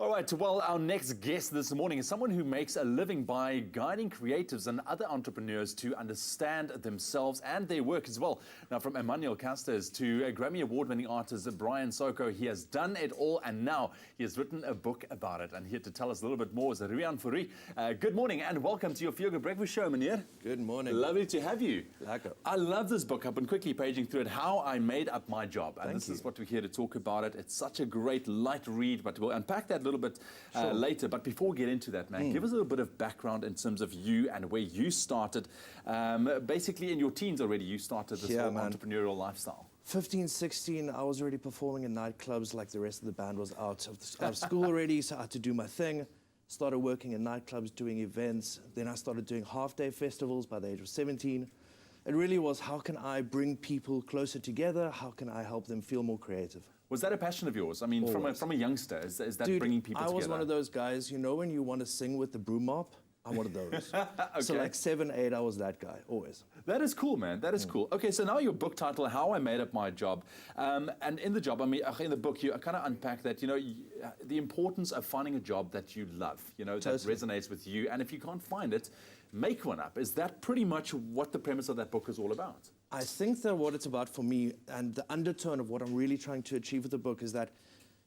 All right, well, our next guest this morning is someone who makes a living by guiding creatives and other entrepreneurs to understand themselves and their work as well. Now, from Emmanuel Casters to Grammy Award-winning artist Brian Soko, he has done it all, and now he has written a book about it. And here to tell us a little bit more is Riaan Fourie. Good morning and welcome to your Feel Good Breakfast Show, meneer. Good morning. Lovely to have you. Lekker. I love this book. I've been quickly paging through it, How I Made Up My Job. And this Thank you. is what we're here to talk about it. It's such a great light read, but we'll unpack that a little bit later. But before we get into that, man, give us a little bit of background in terms of you and where you started. Basically, in your teens already, you started this whole entrepreneurial lifestyle. 15, 16, I was already performing in nightclubs like the rest of the band was out of school already, so I had to do my thing. Started working in nightclubs, doing events. Then I started doing half-day festivals by the age of 17. It really was, how can I bring people closer together? How can I help them feel more creative? Was that a passion of yours? I mean, from a youngster, is that Dude, bringing people together? I was one of those guys, you know when you want to sing with the broom mop? I'm one of those. Okay. So like 7, 8, I was that guy, always. That is cool, man. That is cool. Okay, so now your book title, How I Made Up My Job. And in the job, I mean, in the book, you kind of unpack that, you know, the importance of finding a job that you love, you know, that resonates with you. And if you can't find it, make one up. Is that pretty much what the premise of that book is all about? I think that what it's about for me, and the undertone of what I'm really trying to achieve with the book, is that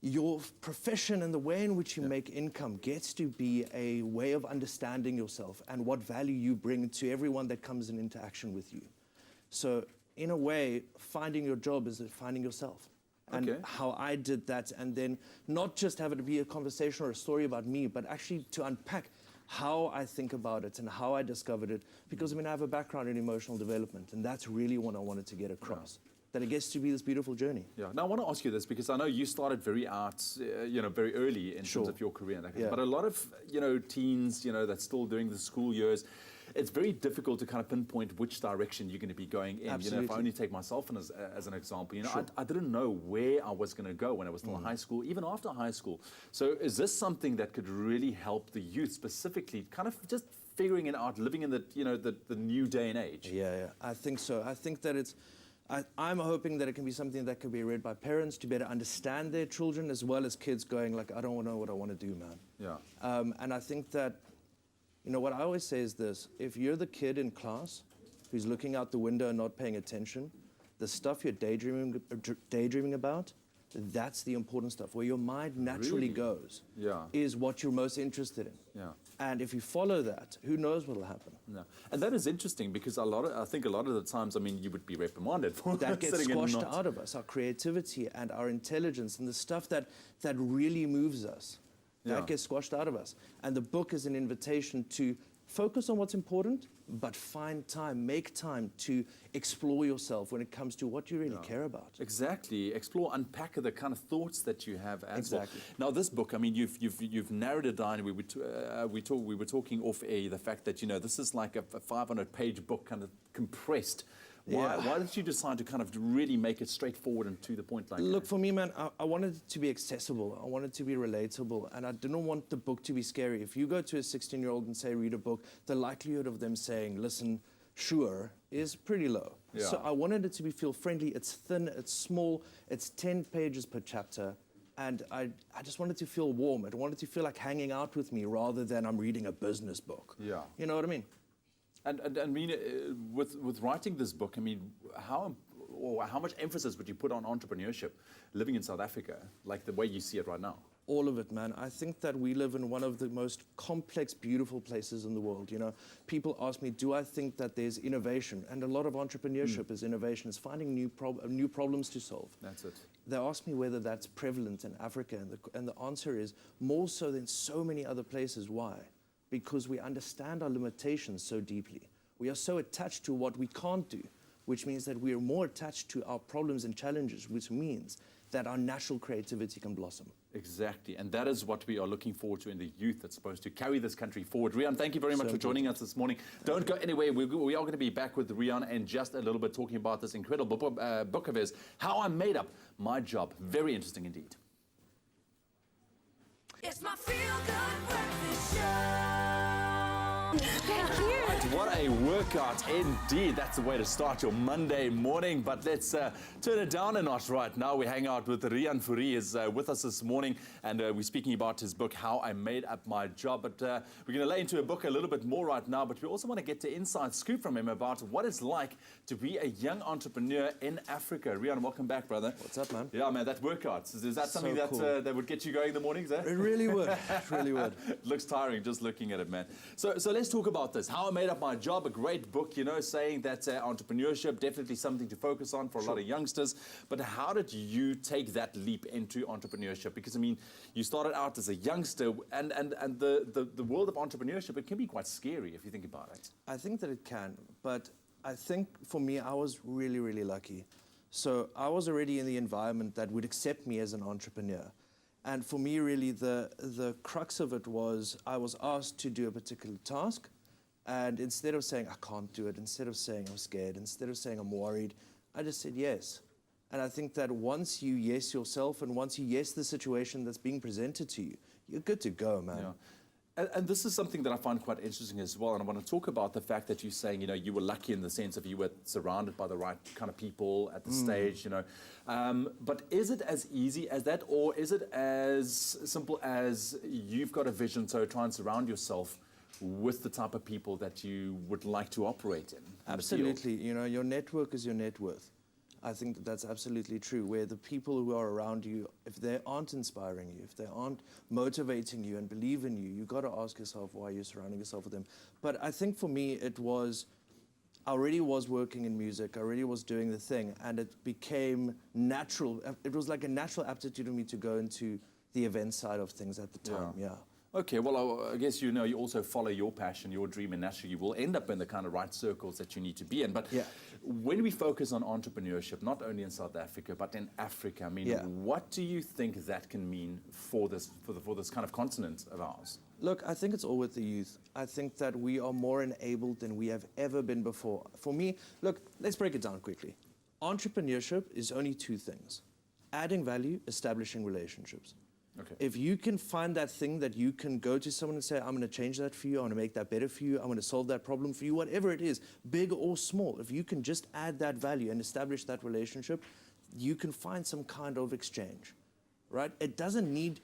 your profession and the way in which you make income gets to be a way of understanding yourself and what value you bring to everyone that comes in interaction with you. So in a way, finding your job is finding yourself. And how I did that, and then not just have it be a conversation or a story about me, but actually to unpack how I think about it and how I discovered it. Because I mean, I have a background in emotional development, and that's really what I wanted to get across. That it gets to be this beautiful journey. Yeah. Now I want to ask you this because I know you started very very early in terms of your career. But a lot of teens, that's still during the school years, it's very difficult to kind of pinpoint which direction you're going to be going in. Absolutely. You know, if I only take myself as an example, I didn't know where I was going to go when I was still in high school, even after high school. So is this something that could really help the youth specifically, kind of just figuring it out, living in the new day and age? Yeah, I think so. I think that it's. I'm hoping that it can be something that can be read by parents to better understand their children, as well as kids going like, I don't know what I want to do, man. Yeah. And I think that, what I always say is this: if you're the kid in class who's looking out the window and not paying attention, the stuff you're daydreaming about, that's the important stuff. Where your mind naturally goes is what you're most interested in. Yeah. And if you follow that, who knows what will happen? No. And that is interesting because I think a lot of the times, I mean, you would be reprimanded for that gets sitting squashed out of us, our creativity and our intelligence and the stuff that really moves us. That gets squashed out of us. And the book is an invitation to focus on what's important, but find time, make time to explore yourself when it comes to what you really care about. Exactly. Explore, unpack the kind of thoughts that you have as well. Now, this book, I mean, you've narrowed it down. We were talking off air, the fact that, this is like a 500-page book kind of compressed. Why did you decide to kind of really make it straightforward and to the point like that? Look, for me, man, I wanted it to be accessible. I wanted it to be relatable. And I didn't want the book to be scary. If you go to a 16-year-old and say, read a book, the likelihood of them saying, listen, sure, is pretty low. Yeah. So I wanted it to feel friendly. It's thin, it's small, it's 10 pages per chapter. And I just wanted to feel warm. I wanted to feel like hanging out with me rather than I'm reading a business book. Yeah. You know what I mean? And I mean, with writing this book, I mean, how much emphasis would you put on entrepreneurship living in South Africa, like the way you see it right now? All of it, man. I think that we live in one of the most complex, beautiful places in the world. People ask me, do I think that there's innovation? And a lot of entrepreneurship is innovation. It's finding new problems to solve. That's it. They ask me whether that's prevalent in Africa, and the answer is more so than so many other places. Why? Because we understand our limitations so deeply. We are so attached to what we can't do, which means that we are more attached to our problems and challenges, which means that our natural creativity can blossom. Exactly, and that is what we are looking forward to in the youth that's supposed to carry this country forward. Riaan, thank you very much for joining us this morning. Don't go anywhere. We are going to be back with Riaan in just a little bit talking about this incredible book of his, How I Made Up My Job. Very interesting indeed. It's my Feel Good Breakfast Show. Thank you. What a workout indeed. That's the way to start your Monday morning. But let's turn it down a notch right now. We hang out with Riaan Fourie is with us this morning, and we're speaking about his book, How I Made Up My Job. But we're going to lay into a book a little bit more right now, but we also want to get the inside scoop from him about what it's like to be a young entrepreneur in Africa. Riaan, welcome back, brother. What's up, man? Yeah, man, that workout. Is that something that, cool. that would get you going in the mornings, eh? It really would. It really would. It looks tiring just looking at it, man. So let's talk about this. How I Made Up My Job, a great book, you know, saying that entrepreneurship, definitely something to focus on for a lot of youngsters. But how did you take that leap into entrepreneurship? Because, I mean, you started out as a youngster, and the world of entrepreneurship, it can be quite scary if you think about it. I think that it can, but I think for me, I was really, really lucky. So I was already in the environment that would accept me as an entrepreneur. And for me, really, the crux of it was I was asked to do a particular task. And instead of saying, I can't do it, instead of saying I'm scared, instead of saying I'm worried, I just said yes. And I think that once you yes yourself and once you yes the situation that's being presented to you, you're good to go, man. Yeah. And this is something that I find quite interesting as well. And I want to talk about the fact that you're saying, you know, you were lucky in the sense of you were surrounded by the right kind of people at the stage, you know. But is it as easy as that, or is it as simple as you've got a vision, so try and surround yourself with the type of people that you would like to operate in? Absolutely. You know, your network is your net worth. I think that that's absolutely true, where the people who are around you, if they aren't inspiring you, if they aren't motivating you and believe in you, you've got to ask yourself why you're surrounding yourself with them. But I think for me, it was, I already was working in music, I already was doing the thing, and it became natural. It was like a natural aptitude for me to go into the event side of things at the time, yeah. Okay, well, I guess, you know, you also follow your passion, your dream, and naturally you will end up in the kind of right circles that you need to be in. But when we focus on entrepreneurship, not only in South Africa, but in Africa, I mean, what do you think that can mean for this kind of continent of ours? Look, I think it's all with the youth. I think that we are more enabled than we have ever been before. For me, look, let's break it down quickly. Entrepreneurship is only two things: adding value, establishing relationships. Okay. If you can find that thing that you can go to someone and say, I'm going to change that for you, I want to make that better for you, I'm going to solve that problem for you, whatever it is, big or small, if you can just add that value and establish that relationship, you can find some kind of exchange, right? It doesn't need,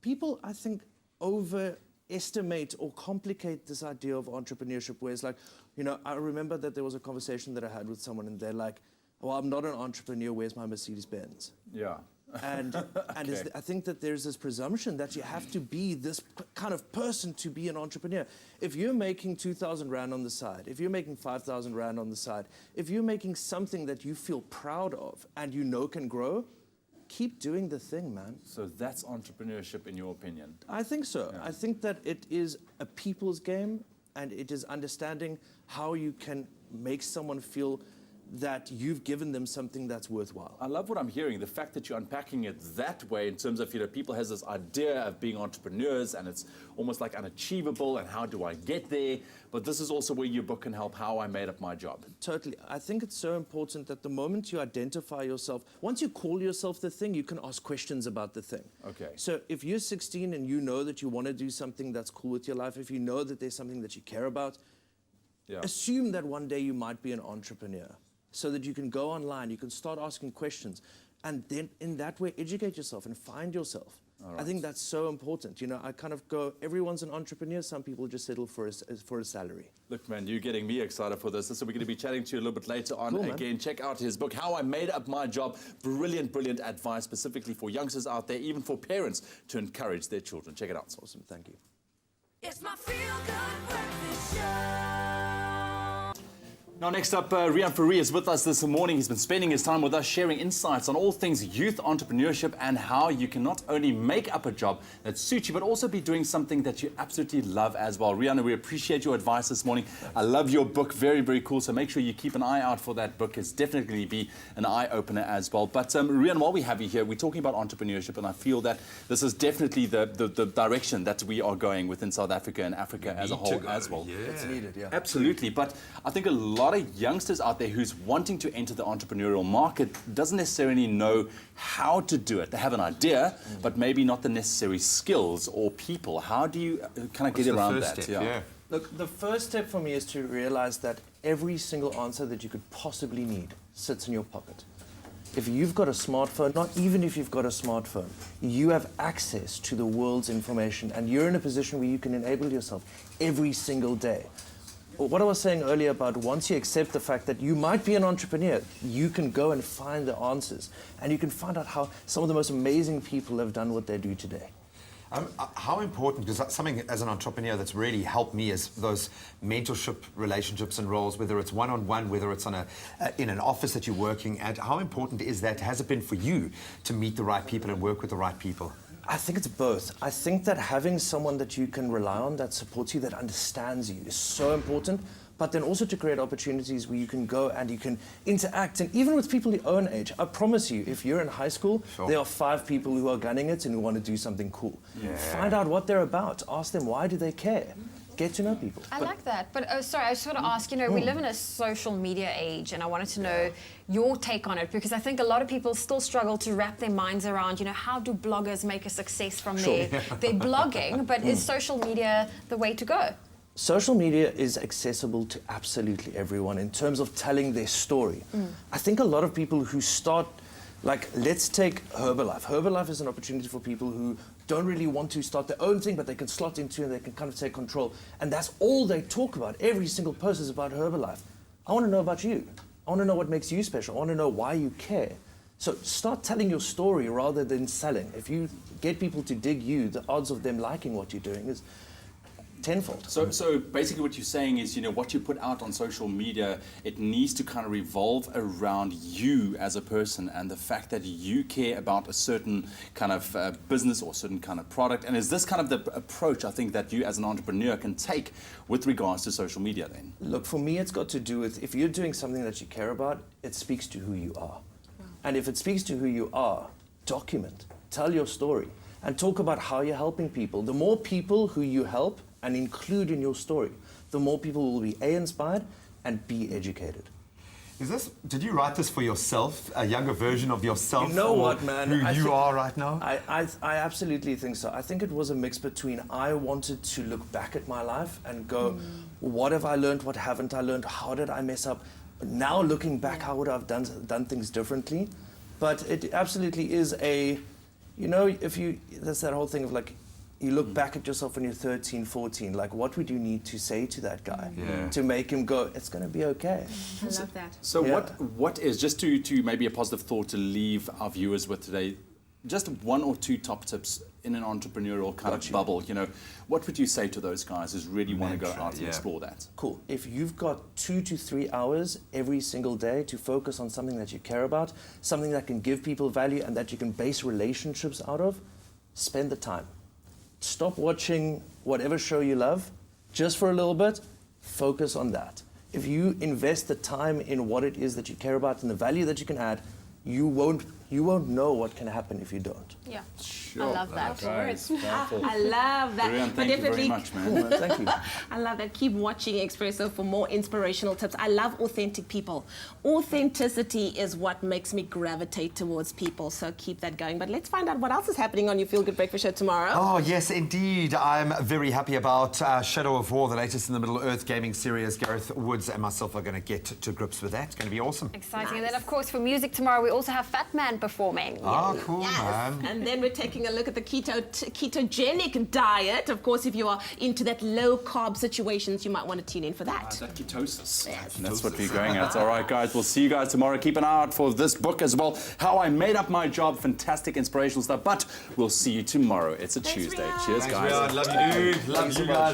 people, I think, overestimate or complicate this idea of entrepreneurship, where it's like, you know, I remember that there was a conversation that I had with someone and they're like, well, I'm not an entrepreneur, where's my Mercedes-Benz? Yeah. And I think that there's this presumption that you have to be this kind of person to be an entrepreneur. If you're making 2,000 Rand on the side, if you're making 5,000 Rand on the side, if you're making something that you feel proud of and you know can grow, keep doing the thing, man. So that's entrepreneurship in your opinion? I think so. Yeah. I think that it is a people's game, and it is understanding how you can make someone feel that you've given them something that's worthwhile. I love what I'm hearing, the fact that you're unpacking it that way in terms of, you know, people has this idea of being entrepreneurs and it's almost like unachievable and how do I get there? But this is also where your book can help, How I Made Up My Job. Totally. I think it's so important that the moment you identify yourself, once you call yourself the thing, you can ask questions about the thing. Okay. So if you're 16 and you know that you want to do something that's cool with your life, if you know that there's something that you care about, assume that one day you might be an entrepreneur, so that you can go online, you can start asking questions, and then in that way educate yourself and find yourself. I think that's so important. You know, I kind of go, everyone's an entrepreneur, some people just settle for a salary. Look, man, you're getting me excited for this. So we're going to be chatting to you a little bit later on. Cool, again, check out his book, How I Made Up My Job. Brilliant, brilliant advice, specifically for youngsters out there, even for parents, to encourage their children. Check it out. Awesome, thank you. It's my feel-good breakfast show. Now, next up, Riaan Fourie is with us this morning. He's been spending his time with us sharing insights on all things youth entrepreneurship and how you can not only make up a job that suits you, but also be doing something that you absolutely love as well. Riaan, we appreciate your advice this morning. I love your book. Very, very cool. So make sure you keep an eye out for that book. It's definitely going to be an eye-opener as well. But Riaan, while we have you here, we're talking about entrepreneurship, and I feel that this is definitely the direction that we are going within South Africa and Africa as a whole as well. Yeah. It's needed, yeah. Absolutely. But I think a lot of youngsters out there who's wanting to enter the entrepreneurial market doesn't necessarily know how to do it. They have an idea, but maybe not the necessary skills or people. How do you kind of get around that? Yeah. Look, the first step for me is to realize that every single answer that you could possibly need sits in your pocket. If you've got a smartphone, not even if you've got a smartphone, you have access to the world's information, and you're in a position where you can enable yourself every single day. What I was saying earlier about once you accept the fact that you might be an entrepreneur, you can go and find the answers, and you can find out how some of the most amazing people have done what they do today. How important, because that's something as an entrepreneur that's really helped me, is those mentorship relationships and roles, whether it's one-on-one, whether it's on in an office that you're working at. How important is that, has it been for you to meet the right people and work with the right people? I think it's both. I think that having someone that you can rely on, that supports you, that understands you, is so important. But then also to create opportunities where you can go and you can interact. And even with people your own age, I promise you, if you're in high school, there are 5 people who are gunning it and who want to do something cool. Yeah. Find out what they're about. Ask them, why do they care? Get to know people. I like that. But sorry, I just want to ask, you know, we live in a social media age, and I wanted to know your take on it, because I think a lot of people still struggle to wrap their minds around, you know, how do bloggers make a success from their blogging, but is social media the way to go? Social media is accessible to absolutely everyone in terms of telling their story. I think a lot of people who start, like, let's take Herbalife. Herbalife is an opportunity for people who don't really want to start their own thing, but they can slot into and they can kind of take control. And that's all they talk about. Every single post is about Herbalife. I want to know about you. I want to know what makes you special. I want to know why you care. So start telling your story rather than selling. If you get people to dig you, the odds of them liking what you're doing is tenfold. So basically what you're saying is, you know, what you put out on social media, it needs to kind of revolve around you as a person and the fact that you care about a certain kind of business or certain kind of product. And is this kind of the approach, I think, that you as an entrepreneur can take with regards to social media then? Look, for me, it's got to do with, if you're doing something that you care about, it speaks to who you are. And if it speaks to who you are, document, tell your story, and talk about how you're helping people. The more people who you help and include in your story, the more people will be A, inspired, and B, educated. Did you write this for yourself, a younger version of yourself? You know what, man? Who you are right now? I absolutely think so. I think it was a mix between I wanted to look back at my life and go, what have I learned, what haven't I learned, how did I mess up? Now looking back, how would I have done things differently? But it absolutely is a, you know, that's that whole thing of like, you look back at yourself when you're 13, 14, like what would you need to say to that guy to make him go, it's going to be okay? I love that. So what is, just to maybe a positive thought to leave our viewers with today, just 1 or 2 top tips in an entrepreneurial kind of bubble, you know, what would you say to those guys who really want to go out and explore that? Cool. If you've got 2 to 3 hours every single day to focus on something that you care about, something that can give people value and that you can base relationships out of, spend the time. Stop watching whatever show you love, just for a little bit, focus on that. If you invest the time in what it is that you care about and the value that you can add, you won't know what can happen if you don't. Yeah. Sure. I love that. Guys, powerful. I love that. Riaan, thank you very much, man. Cool, man. Thank you. I love that. Keep watching Expresso for more inspirational tips. I love authentic people. Authenticity is what makes me gravitate towards people, so keep that going. But let's find out what else is happening on your Feel Good Breakfast Show tomorrow. Oh, yes, indeed. I'm very happy about Shadow of War, the latest in the Middle Earth gaming series. Gareth Woods and myself are going to get to grips with that. It's going to be awesome. Exciting. And then, of course, for music tomorrow, we also have Fat Man performing. Oh, cool, man. And then we're taking a look at the ketogenic diet. Of course, if you are into that low-carb situations, you might want to tune in for that. That ketosis. Yes. That's what we're going at. All right, guys, we'll see you guys tomorrow. Keep an eye out for this book as well, How I Made Up My Job. Fantastic, inspirational stuff. But we'll see you tomorrow. It's a Tuesday. Riaan. Cheers, Thanks, guys. Riaan. Love you, dude. Love you guys.